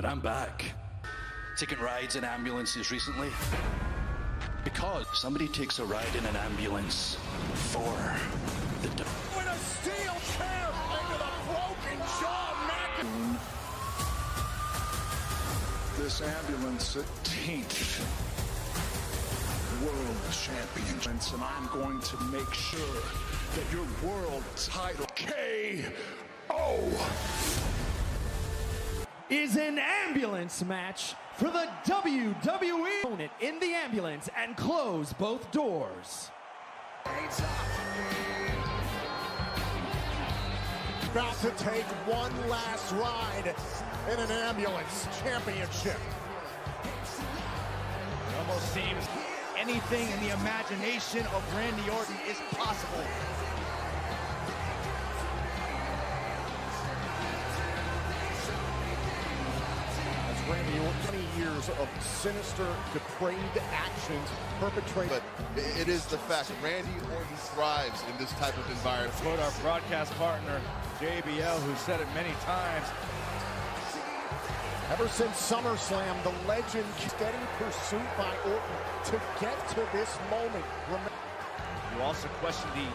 but I'm back. Taking rides in ambulances recently because somebody takes a ride in an ambulance for the with a steel chair into the broken jaw, Mac. This ambulance 18th world champion, and I'm going to make sure that your world title KO is an ambulance match for the WWE opponent in the ambulance and close both doors. About to take one last ride in an ambulance championship. It almost seems anything in the imagination of Randy Orton is possible. Randy Orton, 20 years of sinister, depraved actions perpetrated. But it is the fact that Randy Orton thrives in this type of environment. Quote our broadcast partner, JBL, who said it many times. Ever since SummerSlam, the legend steady pursuit by Orton to get to this moment. You also question the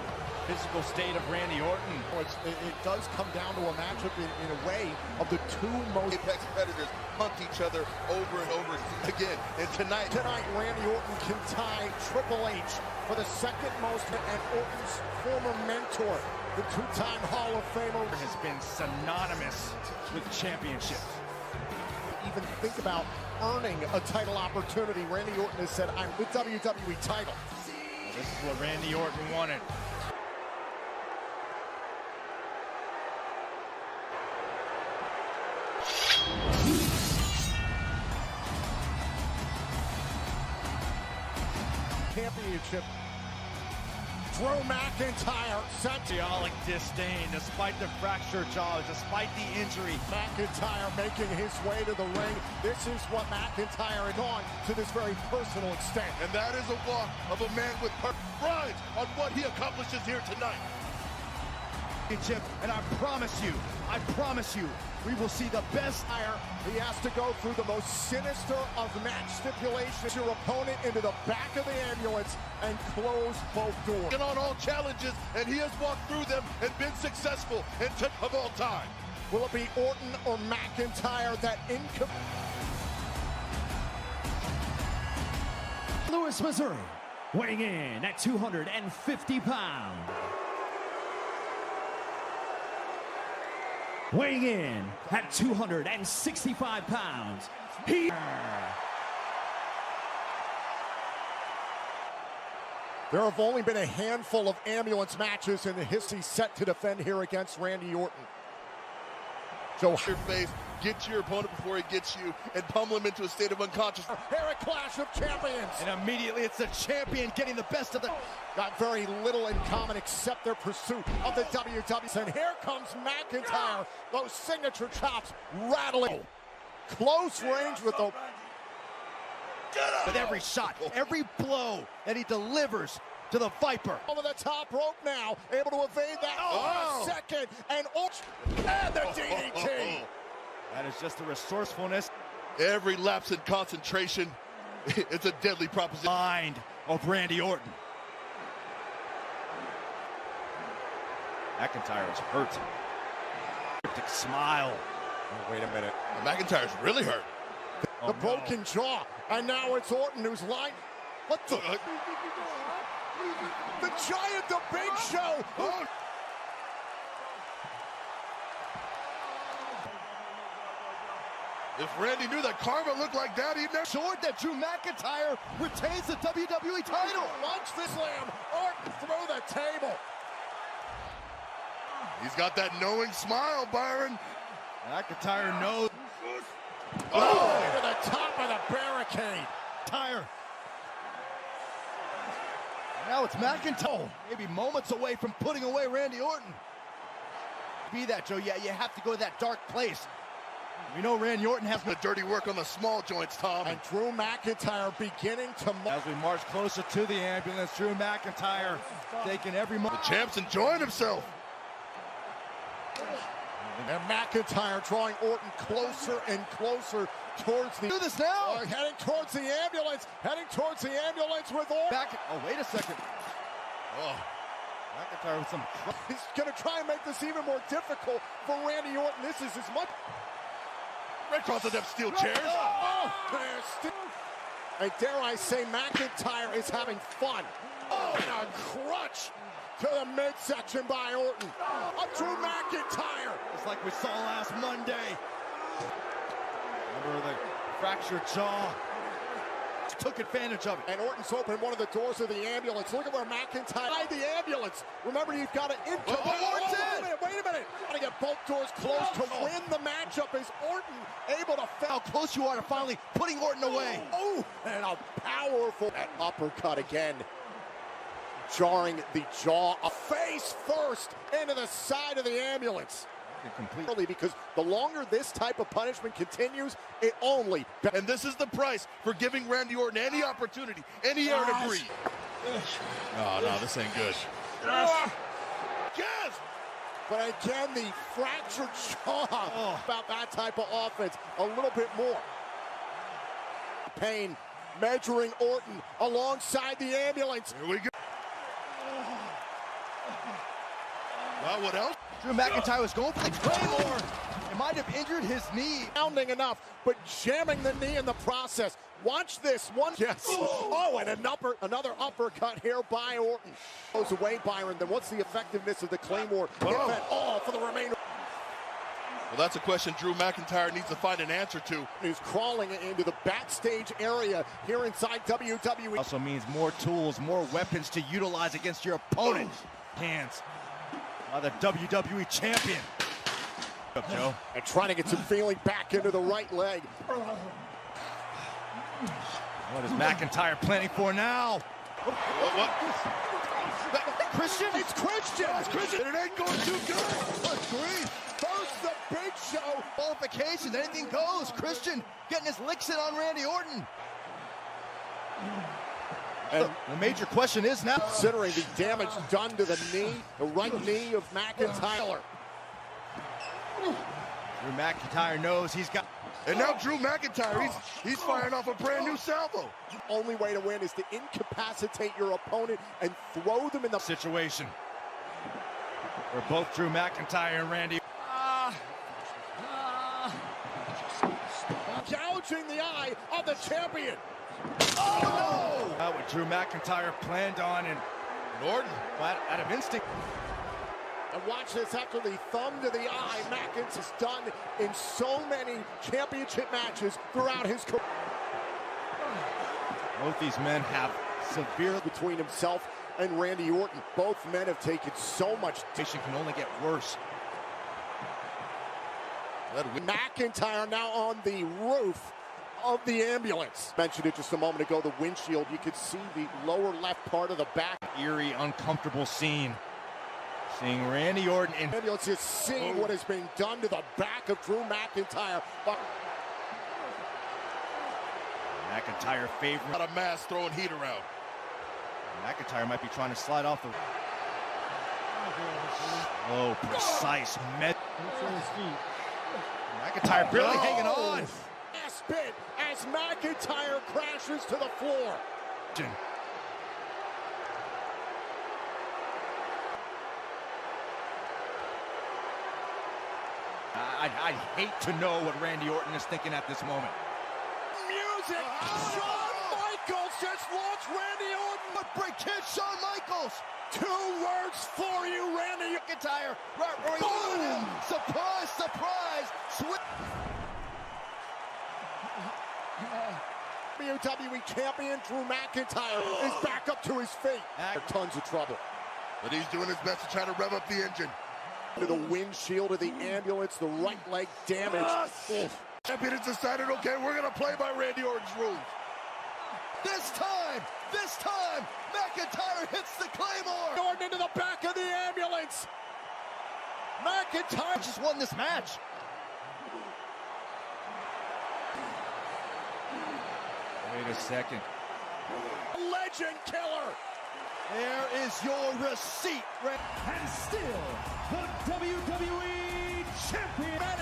physical state of Randy Orton. It does come down to a matchup in a way of the two most Apex competitors hunt each other over and over again. And tonight, Randy Orton can tie Triple H for the second most, and Orton's former mentor, the two-time Hall of Famer, has been synonymous with championships. Even think about earning a title opportunity. Randy Orton has said, I'm the WWE title. Well, this is what Randy Orton wanted. Championship. Drew McIntyre Vitriolic disdain, despite the fractured jaw, despite the injury. McIntyre making his way to the ring. This is what McIntyre is on to this very personal extent. and that is a walk of a man with pride on what he accomplishes here tonight. And I promise you, we will see the best. He has to go through the most sinister of match stipulations. Your opponent into the back of the ambulance and close both doors. And on all challenges, and he has walked through them and been successful of all time. Will it be Orton or McIntyre that Louis, Missouri, weighing in at 250 pounds. Weighing in at 265 pounds, There have only been a handful of ambulance matches in the history set to defend here against Randy Orton. So your face, get to your opponent before he gets you, and pummel him into a state of unconsciousness. here at Clash of Champions. And immediately it's the champion getting the best of the... Got very little in common except their pursuit of the WWE. And here comes McIntyre. Those signature chops rattling. Close range with the... With every shot, every blow that he delivers to the Viper. Over the top rope now, able to evade that. Oh, a second, and the DDT. That is just the resourcefulness. Every lapse in concentration, it's a deadly proposition. Mind of Randy Orton. McIntyre is hurt. Cryptic smile. Oh, wait a minute. McIntyre's really hurt. The broken jaw, and now it's Orton who's lying. What the? The Giant, the Big Show. If Randy knew that karma looked like that, he'd never... Sword that Drew McIntyre retains the WWE title. Watch this slam. Orton through the table. He's got that knowing smile, Byron. McIntyre knows. Oh, into the top of the barricade. Tyre. Now it's McIntyre. Maybe moments away from putting away Randy Orton. Be that, Joe. Yeah, you have to go to that dark place. We know Randy Orton has the dirty work on the small joints, Tom. And Drew McIntyre beginning to... As we march closer to the ambulance, Drew McIntyre taking every moment. The champ's enjoying himself. I think And McIntyre drawing Orton closer and closer towards the... Do this now! Heading towards the ambulance. Heading towards the ambulance with Orton. Back. Oh, wait a second. Oh. McIntyre with some... He's going to try and make this even more difficult for Randy Orton. This is as much... Red Cross of them steel chairs. And dare I say, McIntyre is having fun. Oh, and a crutch to the midsection by Orton. Up to McIntyre. It's like we saw last Monday. Remember the fractured jaw. Took advantage of it. And Orton's opened one of the doors of the ambulance. Look at where McIntyre by the ambulance. Remember, you've got to Orton. Wait a minute. Got to get both doors closed to win the matchup. Is Orton able to how close you are to finally putting Orton away? Oh, and a powerful uppercut again. Jarring the jaw, a face first into the side of the ambulance. Completely, because the longer this type of punishment continues, it only... And this is the price for giving Randy Orton any opportunity, any air to breathe. Oh, no, this ain't good. Yes! But again, the fractured jaw about that type of offense. A little bit more. Pain measuring Orton alongside the ambulance. Here we go. Well, what else? Drew McIntyre was going for the Claymore. It might have injured his knee. Pounding enough, but jamming the knee in the process. Watch this one. Yes. Oh, and another uppercut here by Orton. Goes away, Byron. Then what's the effectiveness of the Claymore? Oh, for the remainder. Well, that's a question Drew McIntyre needs to find an answer to. He's crawling into the backstage area here inside WWE. Also means more tools, more weapons to utilize against your opponent. Hands. The WWE champion. Up, Joe. And trying to get some feeling back into the right leg. What is McIntyre planning for now? What? Christian? It's Christian! It's Christian! And it ain't going too good! Agreed. First the big show. Qualifications, anything goes. Christian getting his licks in on Randy Orton. And the major question is now, considering the damage done to the knee, the right knee of McIntyre. Drew McIntyre knows he's got. And now Drew McIntyre, he's firing off a brand new salvo. The only way to win is to incapacitate your opponent and throw them in the situation. Where both Drew McIntyre and Randy. Gouging the eye of the champion. Oh! That's what Drew McIntyre planned on, and Orton, out of instinct. And watch this after the thumb to the eye. McIntyre has done in so many championship matches throughout his career. Both these men have severe between himself and Randy Orton. Both men have taken so much. Can only get worse. McIntyre now on the roof of the ambulance. Mentioned it just a moment ago, the windshield. You could see the lower left part of the back. Eerie, uncomfortable scene. Seeing Randy Orton in ambulance, just seeing what has been done to the back of Drew McIntyre. McIntyre favorite. Not a mask throwing heat around. McIntyre might be trying to slide off the. Oh, precise McIntyre barely hanging on. Last bit as McIntyre crashes to the floor. I'd hate to know what Randy Orton is thinking at this moment. Music! Shawn Michaels just launched Randy Orton! But break hit Shawn Michaels! 2 words for you, Randy McIntyre! Right where he wanted him! Surprise, surprise! WWE champion Drew McIntyre is back up to his feet. Tons of trouble. But he's doing his best to try to rev up the engine. To the windshield of the ambulance, the right leg damaged. Champion has decided, okay, we're going to play by Randy Orton's rules. This time, McIntyre hits the Claymore. Orton into the back of the ambulance. McIntyre just won this match. Wait a second. Legend killer. There is your receipt. And still, the WWE champion.